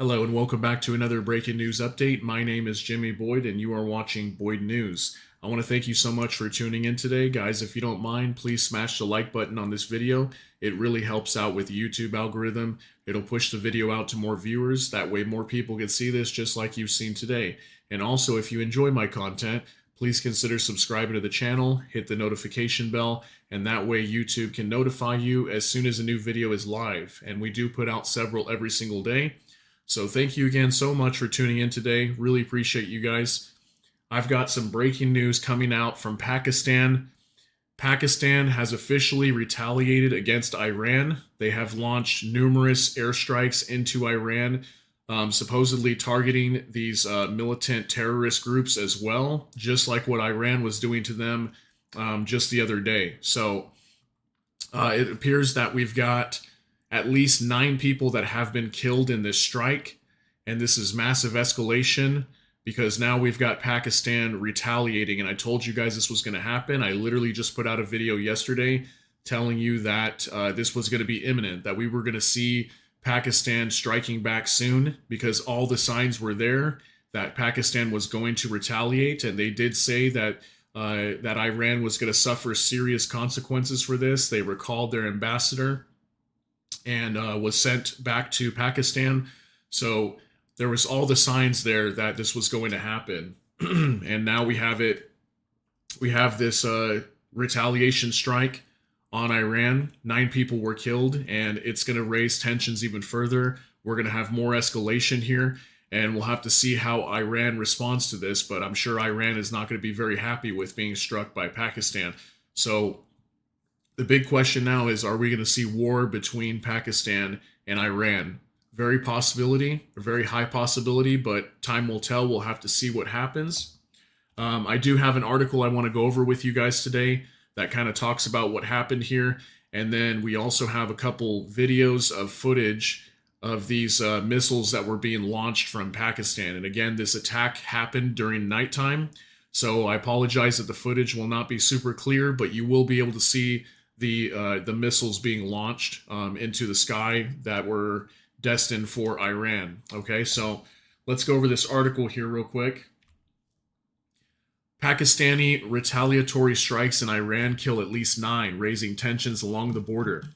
Hello and welcome back to another breaking news update. My name is Jimmy Boyd and you are watching Boyd News. I want to thank you so much for tuning in today. Guys, if you don't mind, please smash the like button on this video. It really helps out with the YouTube algorithm. It'll push the video out to more viewers. That way more people can see this just like you've seen today. And also, if you enjoy my content, please consider subscribing to the channel, hit the notification bell, and that way YouTube can notify you as soon as a new video is live. And we do put out several every single day. So thank you again so much for tuning in today. Really appreciate you guys. I've got some breaking news coming out from Pakistan. Pakistan has officially retaliated against Iran. They have launched numerous airstrikes into Iran, supposedly targeting these militant terrorist groups as well, just like what Iran was doing to them just the other day. So it appears that we've got at least 9 people that have been killed in this strike, and this is massive escalation because now we've got Pakistan retaliating, and I told you guys this was going to happen. I literally just put out a video yesterday telling you that this was going to be imminent, that we were going to see Pakistan striking back soon because all the signs were there that Pakistan was going to retaliate, and they did say that that Iran was going to suffer serious consequences for this. They recalled their ambassador and was sent back to Pakistan. So there was all the signs there that this was going to happen. And now we have it. We have this retaliation strike on Iran. 9 people were killed, and it's going to raise tensions even further. We're going to have more escalation here, and we'll have to see how Iran responds to this. But I'm sure Iran is not going to be very happy with being struck by Pakistan. So the big question now is, are we going to see war between Pakistan and Iran? Very possibility, a very high possibility, but time will tell. We'll have to see what happens. I do have an article I want to go over with you guys today that kind of talks about what happened here. And then we also have a couple videos of footage of these missiles that were being launched from Pakistan. And again, this attack happened during nighttime. So I apologize that the footage will not be super clear, but you will be able to see the missiles being launched into the sky that were destined for Iran. Okay, so let's go over this article here real quick. Pakistani retaliatory strikes in Iran kill at least 9, raising tensions along the border.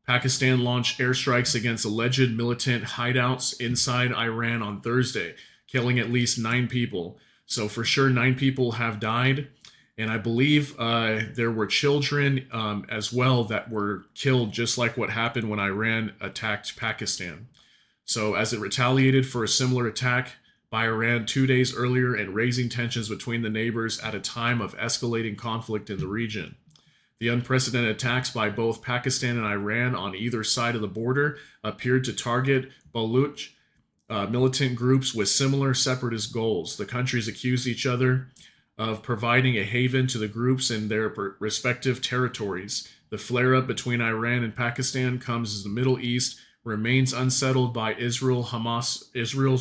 Pakistan launched airstrikes against alleged militant hideouts inside Iran on Thursday, killing at least 9 people. So for sure, 9 people have died. And I believe there were children as well that were killed, just like what happened when Iran attacked Pakistan. So as it retaliated for a similar attack by Iran 2 days earlier and raising tensions between the neighbors at a time of escalating conflict in the region. The unprecedented attacks by both Pakistan and Iran on either side of the border appeared to target Baluch militant groups with similar separatist goals. The countries accused each other of providing a haven to the groups in their respective territories. The flare-up between Iran and Pakistan comes as the Middle East remains unsettled by Israel's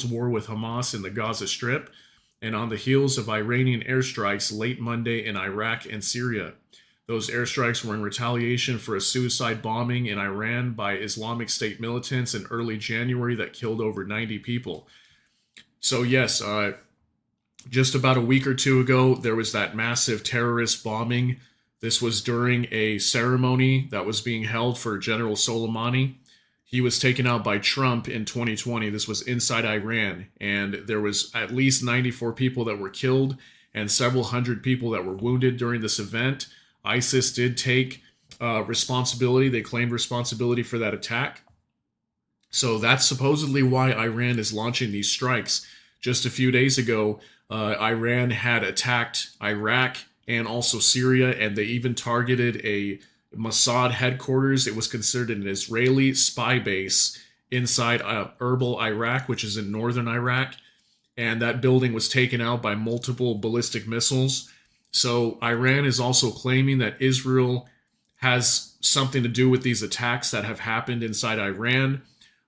war with Hamas in the Gaza Strip, and on the heels of Iranian airstrikes late Monday in Iraq and Syria. Those airstrikes were in retaliation for a suicide bombing in Iran by Islamic State militants in early January that killed over 90 people. So yes, just about a week or two ago, there was that massive terrorist bombing. This was during a ceremony that was being held for General Soleimani. He was taken out by Trump in 2020. This was inside Iran, and there was at least 94 people that were killed and several hundred people that were wounded during this event. ISIS did take responsibility. They claimed responsibility for that attack. So that's supposedly why Iran is launching these strikes. Just a few days ago, Iran had attacked Iraq and also Syria, and they even targeted a Mossad headquarters. It was considered an Israeli spy base inside Erbil, Iraq, which is in northern Iraq, and that building was taken out by multiple ballistic missiles. So Iran is also claiming that Israel has something to do with these attacks that have happened inside Iran.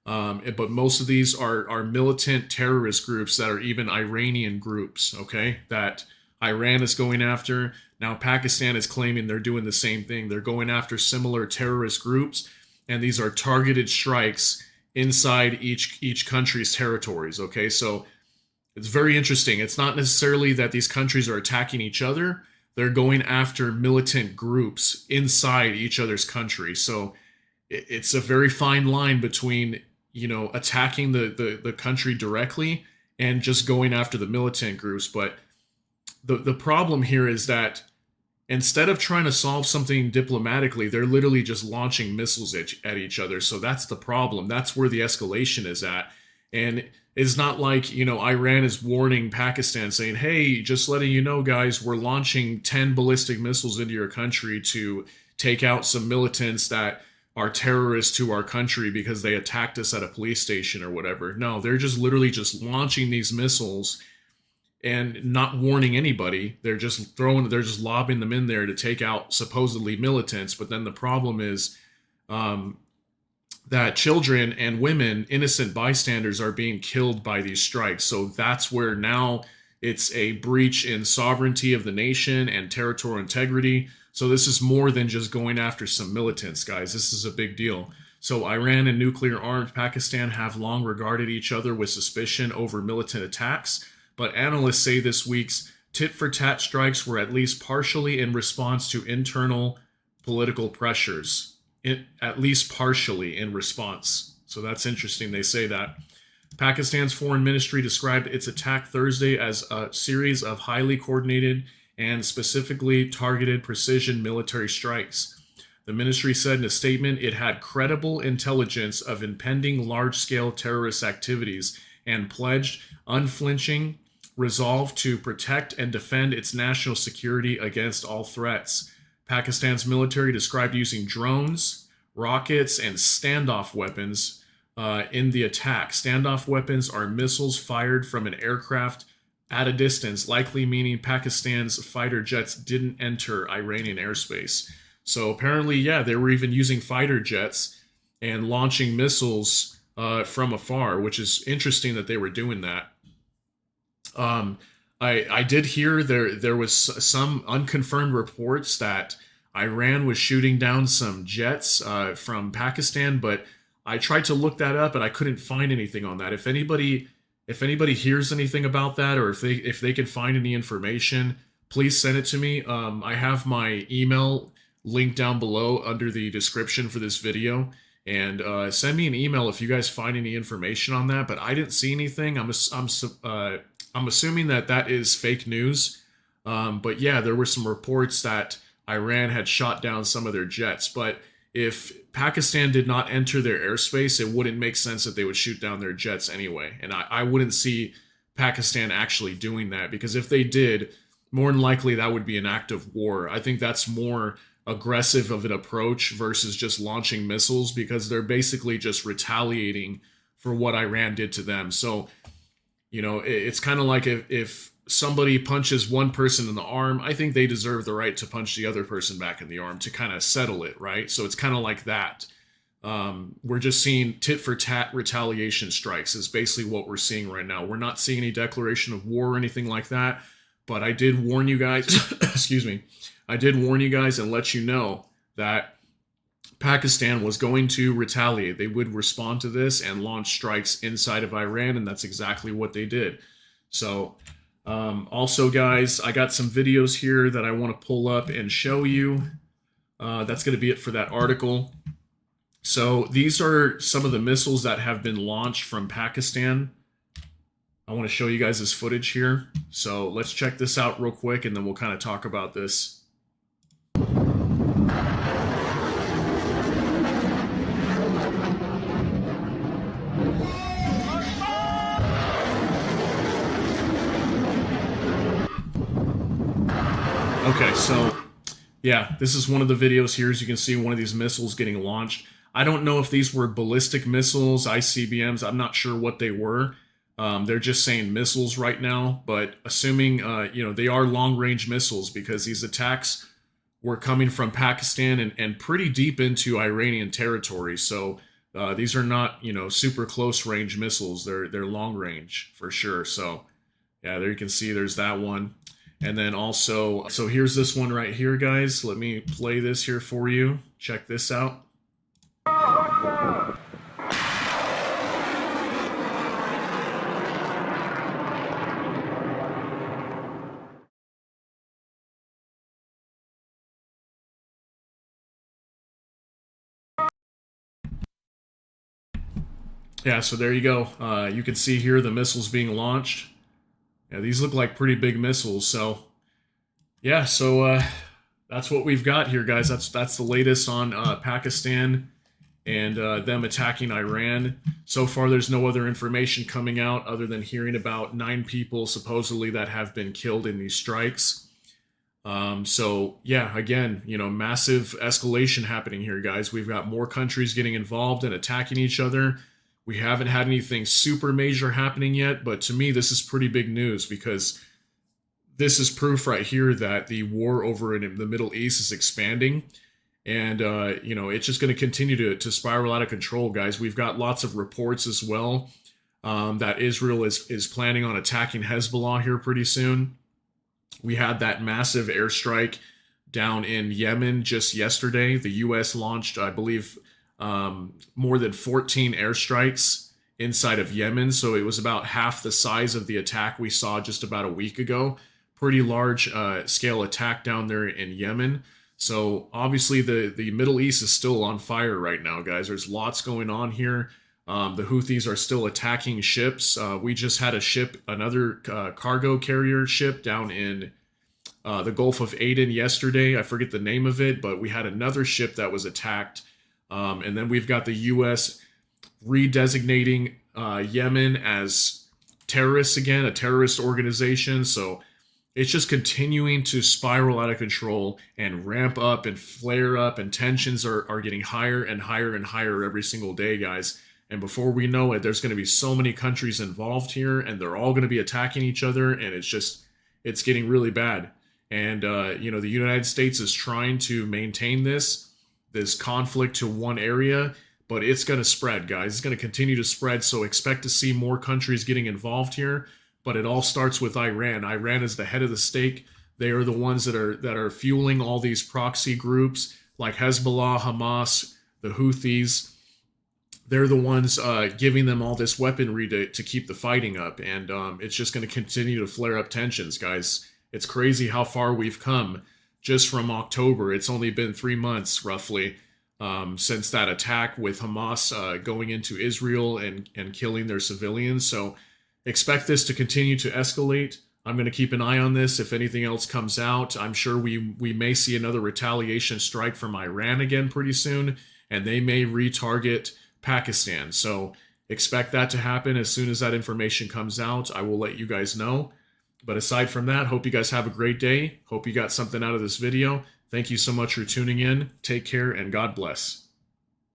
But most of these are militant terrorist groups that are even Iranian groups, okay, that Iran is going after. Now Pakistan is claiming they're doing the same thing. They're going after similar terrorist groups, and these are targeted strikes inside each country's territories. Okay, so it's very interesting. It's not necessarily that these countries are attacking each other. They're going after militant groups inside each other's country. So it's a very fine line between, attacking the country directly and just going after the militant groups. But the problem here is that instead of trying to solve something diplomatically, they're literally just launching missiles at each other. So that's the problem. That's where the escalation is at. And it's not like, Iran is warning Pakistan saying, hey, just letting you know, guys, we're launching 10 ballistic missiles into your country to take out some militants that are terrorists to our country because they attacked us at a police station or whatever. No, they're just literally just launching these missiles and not warning anybody. They're just lobbing them in there to take out supposedly militants. But then the problem is that children and women, innocent bystanders, are being killed by these strikes. So that's where now it's a breach in sovereignty of the nation and territorial integrity. So this is more than just going after some militants, guys. This is a big deal. So Iran and nuclear-armed Pakistan have long regarded each other with suspicion over militant attacks, but analysts say this week's tit-for-tat strikes were at least partially in response to internal political pressures. At least partially in response. So that's interesting they say that. Pakistan's foreign ministry described its attack Thursday as a series of highly coordinated and specifically targeted precision military strikes. The ministry said in a statement it had credible intelligence of impending large-scale terrorist activities and pledged unflinching resolve to protect and defend its national security against all threats. Pakistan's military described using drones, rockets, and standoff weapons in the attack. Standoff weapons are missiles fired from an aircraft at a distance, likely meaning Pakistan's fighter jets didn't enter Iranian airspace. So apparently, yeah, they were even using fighter jets and launching missiles from afar, which is interesting that they were doing that. I did hear there was some unconfirmed reports that Iran was shooting down some jets from Pakistan, but I tried to look that up and I couldn't find anything on that. If anybody hears anything about that, or if they can find any information, please send it to me. I have my email linked down below under the description for this video, and send me an email if you guys find any information on that. But I didn't see anything. I'm assuming that is fake news. But yeah, there were some reports that Iran had shot down some of their jets. But if Pakistan did not enter their airspace, it wouldn't make sense that they would shoot down their jets anyway. And I wouldn't see Pakistan actually doing that, because if they did, more than likely that would be an act of war. I think that's more aggressive of an approach versus just launching missiles, because they're basically just retaliating for what Iran did to them. So, it's kind of like if somebody punches one person in the arm, I think they deserve the right to punch the other person back in the arm to kind of settle it, right? So it's kind of like that. We're just seeing tit-for-tat retaliation strikes is basically what we're seeing right now. We're not seeing any declaration of war or anything like that, but I did warn you guys, excuse me, I did warn you guys and let you know that Pakistan was going to retaliate. They would respond to this and launch strikes inside of Iran, and that's exactly what they did. So, also, guys, I got some videos here that I want to pull up and show you. That's going to be it for that article. So these are some of the missiles that have been launched from Pakistan. I want to show you guys this footage here. So let's check this out real quick, and then we'll kind of talk about this. Okay, so yeah, this is one of the videos here. As you can see, one of these missiles getting launched. I don't know if these were ballistic missiles, ICBMs. I'm not sure what they were. They're just saying missiles right now, but assuming, they are long-range missiles, because these attacks were coming from Pakistan and pretty deep into Iranian territory. So these are not, super close-range missiles. They're long-range for sure. So yeah, there you can see there's that one. And then also, so here's this one right here, guys. Let me play this here for you. Check this out. Yeah, so there you go. You can see here the missiles being launched. Yeah, these look like pretty big missiles. So yeah, that's what we've got here, guys. That's the latest on Pakistan and them attacking Iran. So far, there's no other information coming out other than hearing about 9 people supposedly that have been killed in these strikes. So yeah, again, massive escalation happening here, guys. We've got more countries getting involved and attacking each other. We haven't had anything super major happening yet, but to me, this is pretty big news because this is proof right here that the war over in the Middle East is expanding. And, it's just going to continue to spiral out of control, guys. We've got lots of reports as well that Israel is planning on attacking Hezbollah here pretty soon. We had that massive airstrike down in Yemen just yesterday. The U.S. launched, I believe, more than 14 airstrikes inside of Yemen. So it was about half the size of the attack we saw just about a week ago. Pretty large scale attack down there in Yemen. So obviously the Middle East is still on fire right now, guys. There's lots going on here. The Houthis are still attacking ships. We just had another cargo carrier ship down in the Gulf of Aden yesterday. I forget the name of it, but we had another ship that was attacked. And then we've got the U.S. redesignating Yemen as terrorists again, a terrorist organization. So it's just continuing to spiral out of control and ramp up and flare up, and tensions are getting higher and higher and higher every single day, guys. And before we know it, there's going to be so many countries involved here, and they're all going to be attacking each other, and it's getting really bad. And the United States is trying to maintain this conflict to one area, but it's going to spread, guys. It's going to continue to spread, so expect to see more countries getting involved here. But it all starts with Iran. Iran is the head of the stake. They are the ones that are fueling all these proxy groups like Hezbollah, Hamas, the Houthis. They're the ones giving them all this weaponry to keep the fighting up. And it's just going to continue to flare up tensions, guys. It's crazy how far we've come just from October. It's only been 3 months, roughly, since that attack with Hamas going into Israel and killing their civilians. So expect this to continue to escalate. I'm going to keep an eye on this. If anything else comes out, I'm sure we may see another retaliation strike from Iran again pretty soon, and they may retarget Pakistan. So expect that to happen as soon as that information comes out. I will let you guys know. But aside from that, hope you guys have a great day. Hope you got something out of this video. Thank you so much for tuning in. Take care and God bless.